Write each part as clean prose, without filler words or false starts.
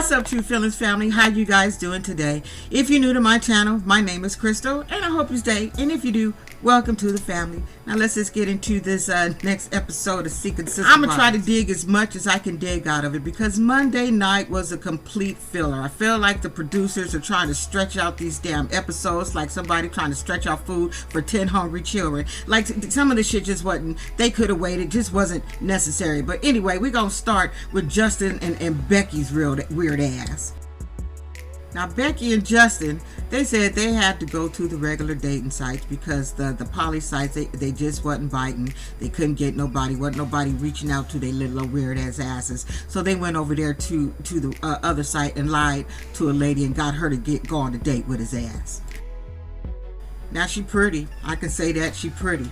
What's up, True Feelings family? How you guys doing today? If you're new to my channel, my name is Crystal, and I hope you stay. And if you do, welcome to the family. Now let's just get into this next episode of Secret Sister. I'm gonna try to dig as much as I can dig out of it, because Monday night was a complete filler. I feel like the producers are trying to stretch out these damn episodes like somebody trying to stretch out food for 10 hungry children. Like some of the shit just wasn't, they could have waited, just wasn't necessary. But anyway, we're gonna start with Justin and Becky's real weird ass. Now, Becky and Justin, they said they had to go to the regular dating sites because the poly sites, they just wasn't biting. They couldn't get nobody, wasn't nobody reaching out to their little weird ass asses. So they went over there to the other site and lied to a lady and got her to go on a date with his ass. Now, she pretty. I can say that she pretty.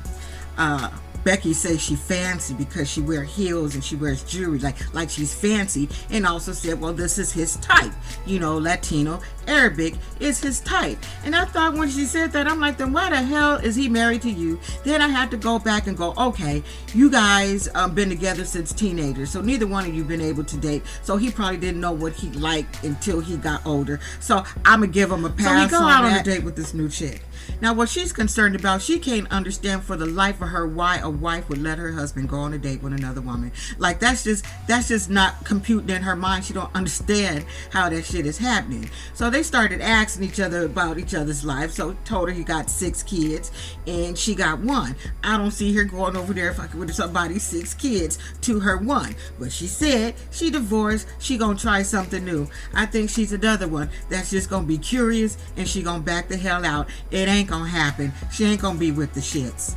Becky says she fancy because she wears heels and she wears jewelry like she's fancy, and also said, well, this is his type, you know, Latino, Arabic is his type. And I thought when she said that, I'm like, then why the hell is he married to you? Then I had to go back and go, okay, you guys been together since teenagers, so neither one of you been able to date, so he probably didn't know what he liked until he got older. So I'm gonna give him a pass. So he go out on a date with this new chick. Now, what she's concerned about, she can't understand for the life of her why a wife would let her husband go on a date with another woman. Like, that's just not computing in her mind. She don't understand how that shit is happening. So they started asking each other about each other's lives. So told her he got 6 kids and she got 1. I don't see her going over there fucking with somebody's 6 kids to her 1. But she said she divorced. She gonna try something new. I think she's another one that's just gonna be curious and she gonna back the hell out. It ain't gonna happen. She ain't gonna be with the shits.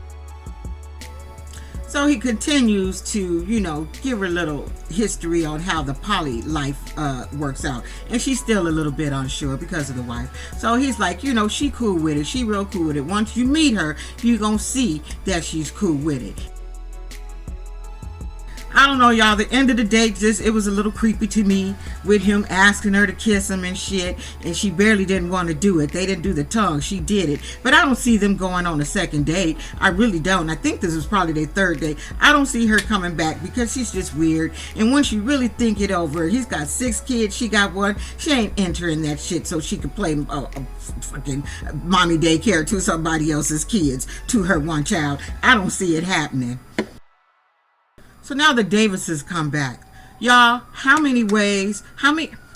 So he continues to, you know, give her a little history on how the poly life works out. And she's still a little bit unsure because of the wife. So he's like, you know, she cool with it. She real cool with it. Once you meet her, you gonna see that she's cool with it. I don't know, y'all. The end of the day, it was a little creepy to me with him asking her to kiss him and shit, and she barely didn't want to do it. They didn't do the tongue. She did it. But I don't see them going on a second date. I really don't. I think this was probably their 3rd date. I don't see her coming back because she's just weird. And once you really think it over, he's got 6 kids. She got 1. She ain't entering that shit so she could play fucking mommy daycare to somebody else's kids, to her 1 child. I don't see it happening. So now the Davises come back. Y'all, how many ways,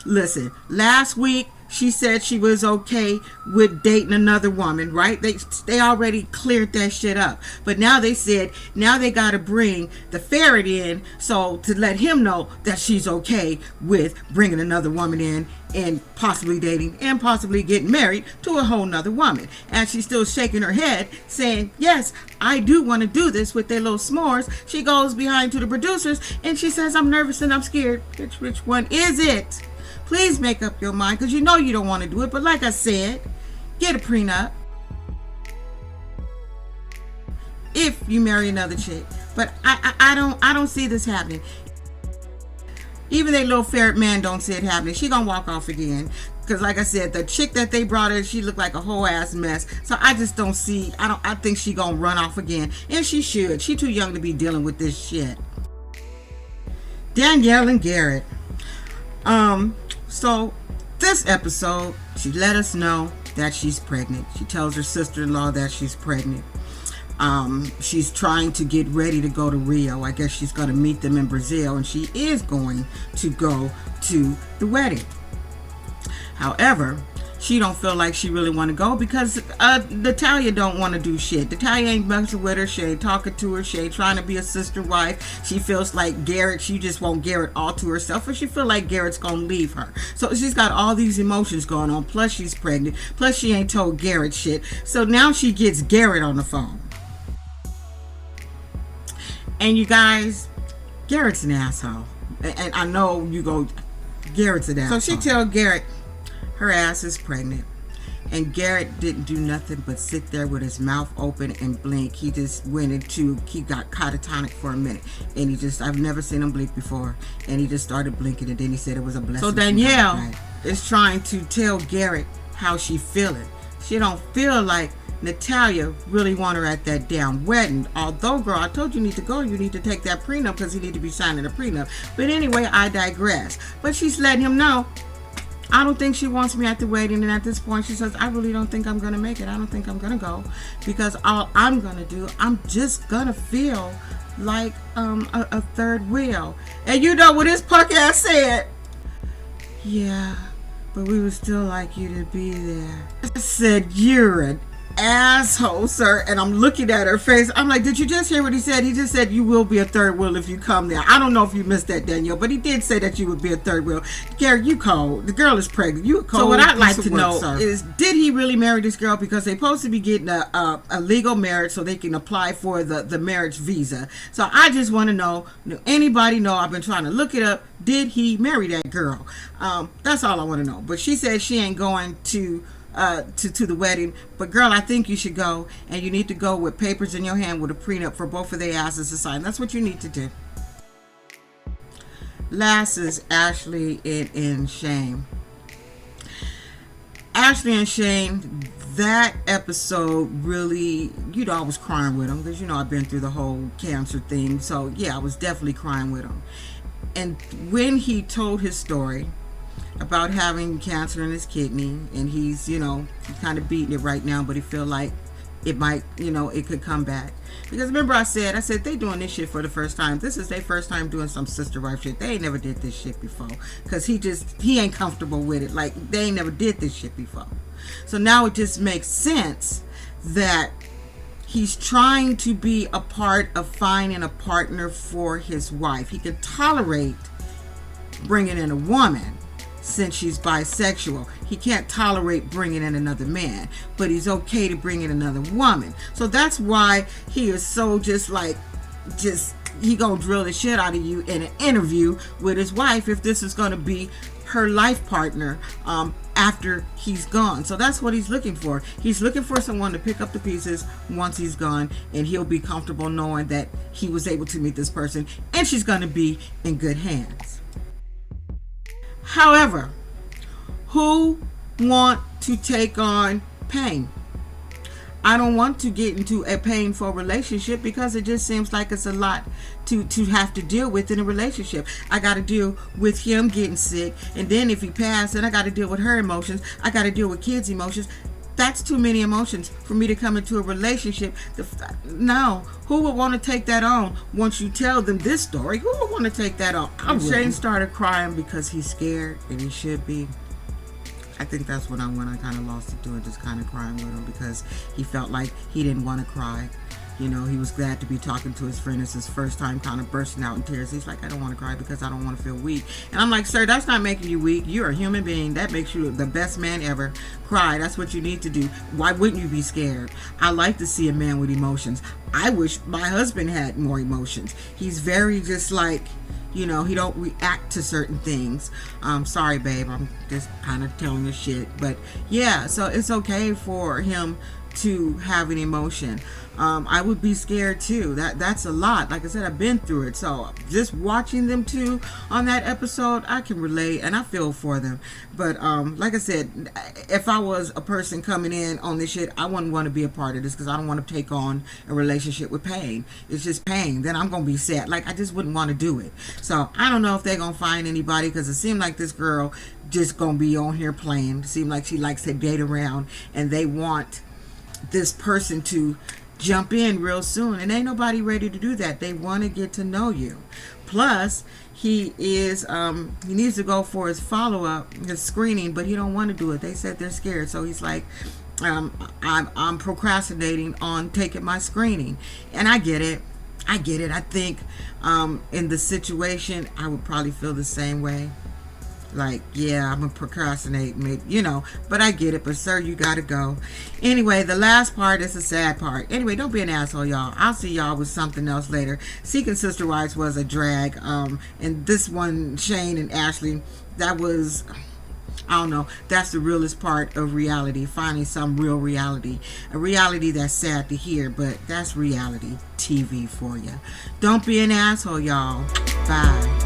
listen, last week she said she was okay with dating another woman, right? They already cleared that shit up. But now they said, now they got to bring the ferret in, so to let him know that she's okay with bringing another woman in and possibly dating and possibly getting married to a whole nother woman. And she's still shaking her head saying, yes, I do want to do this with their little s'mores. She goes behind to the producers and she says, I'm nervous and I'm scared. Which one is it? Please make up your mind, because you know you don't want to do it. But like I said, get a prenup if you marry another chick. But I don't see this happening. Even their little ferret man don't see it happening. She gonna walk off again. Because like I said, the chick that they brought her, she looked like a whole ass mess. So I just don't see, I think she gonna run off again. And she should. She too young to be dealing with this shit. Danielle and Garrett. So this episode, she let us know that she's pregnant. She tells her sister-in-law that she's pregnant. She's trying to get ready to go to Rio. I guess she's going to meet them in Brazil, and she is going to go to the wedding. However, she don't feel like she really want to go because Natalia don't want to do shit. Natalia ain't messing with her. She ain't talking to her. She ain't trying to be a sister wife. She feels like Garrett, she just want Garrett all to herself, and she feel like Garrett's gonna leave her. So she's got all these emotions going on, plus she's pregnant, plus she ain't told Garrett shit. So now she gets Garrett on the phone. And you guys, Garrett's an asshole. And I know you go, Garrett's an asshole. So she tell Garrett her ass is pregnant, and Garrett didn't do nothing but sit there with his mouth open and blink. He just he got catatonic for a minute, and I've never seen him blink before, and he just started blinking, and then he said it was a blessing. So Danielle is trying to tell Garrett how she feeling. She don't feel like Natalia really want her at that damn wedding. Although, girl, I told you need to go. You need to take that prenup because you need to be signing a prenup. But anyway, I digress. But she's letting him know I don't think she wants me at the wedding. And at this point, she says, I really don't think I'm going to make it. I don't think I'm going to go, because all I'm going to do, I'm just going to feel like a third wheel. And you know what his punk ass said? Yeah, but we would still like you to be there. I said, you're an asshole, sir. And I'm looking at her face. I'm like, did you just hear what he said? He just said you will be a third wheel if you come there. I don't know if you missed that, Danielle, but he did say that you would be a third wheel. Garrett, you cold. The girl is pregnant. You cold. So what I'd like to know is, did he really marry this girl? Because they're supposed to be getting a legal marriage so they can apply for the marriage visa. So I just want to know, anybody know? I've been trying to look it up. Did he marry that girl? That's all I want to know. But she said she ain't going to the wedding. But girl, I think you should go, and you need to go with papers in your hand with a prenup for both of their asses to sign. That's what you need to do. Last is Ashley and Shane. Ashley and Shane, that episode really, I was crying with them, because I've been through the whole cancer thing. So yeah, I was definitely crying with him. And when he told his story about having cancer in his kidney, and he's kind of beating it right now, but he feel like it might, it could come back. Because remember I said they doing this shit for the first time. This is their first time doing some sister wife shit. They ain't never did this shit before, because he ain't comfortable with it. Like, they ain't never did this shit before. So now it just makes sense that he's trying to be a part of finding a partner for his wife. He can tolerate bringing in a woman, since she's bisexual. He can't tolerate bringing in another man, but he's okay to bring in another woman. So that's why he is so he gonna drill the shit out of you in an interview with his wife, if this is gonna be her life partner after he's gone. So that's what he's looking for. He's looking for someone to pick up the pieces once he's gone, and he'll be comfortable knowing that he was able to meet this person, and she's gonna be in good hands. However, who want to take on pain? I don't want to get into a painful relationship, because it just seems like it's a lot to have to deal with in a relationship. I got to deal with him getting sick, and then if he passed, then I got to deal with her emotions. I got to deal with kids' emotions. That's too many emotions for me to come into a relationship. No, who would want to take that on? Once you tell them this story, who would want to take that on? Shane started crying because he's scared, and he should be. I think that's when I kind of lost it, doing just kind of crying with him, because he felt like he didn't want to cry. He was glad to be talking to his friend. It's his first time kind of bursting out in tears. He's like, I don't want to cry because I don't want to feel weak. And I'm like, sir, that's not making you weak. You're a human being. That makes you the best man ever. Cry. That's what you need to do. Why wouldn't you be scared? I like to see a man with emotions. I wish my husband had more emotions. He's very just like, he don't react to certain things. Sorry, babe. I'm just kind of telling you shit. But yeah, so it's okay for him to have an emotion. I would be scared too. That's a lot. Like I said, I've been through it. So just watching them two on that episode, I can relate, and I feel for them. But like I said, if I was a person coming in on this shit, I wouldn't want to be a part of this, because I don't want to take on a relationship with pain. It's just pain. Then I'm gonna be sad. Like, I just wouldn't want to do it. So I don't know if they're gonna find anybody, because it seemed like this girl just gonna be on here playing. It seemed like she likes to date around, and they want this person to jump in real soon, and ain't nobody ready to do that. They want to get to know you. Plus, he needs to go for his follow-up, his screening, but he don't want to do it. They said they're scared, so he's like, I'm procrastinating on taking my screening. And I get it. I think in the situation, I would probably feel the same way. Like, yeah, I'm gonna procrastinate, maybe, but I get it. But sir, you gotta go. Anyway, the last part is the sad part. Anyway, don't be an asshole, y'all. I'll see y'all with something else later. Seeking Sister Wives was a drag. And this one, Shane and Ashley, that was, I don't know, that's the realest part of reality. Finding some real reality. A reality that's sad to hear, but that's reality TV for you. Don't be an asshole, y'all. Bye.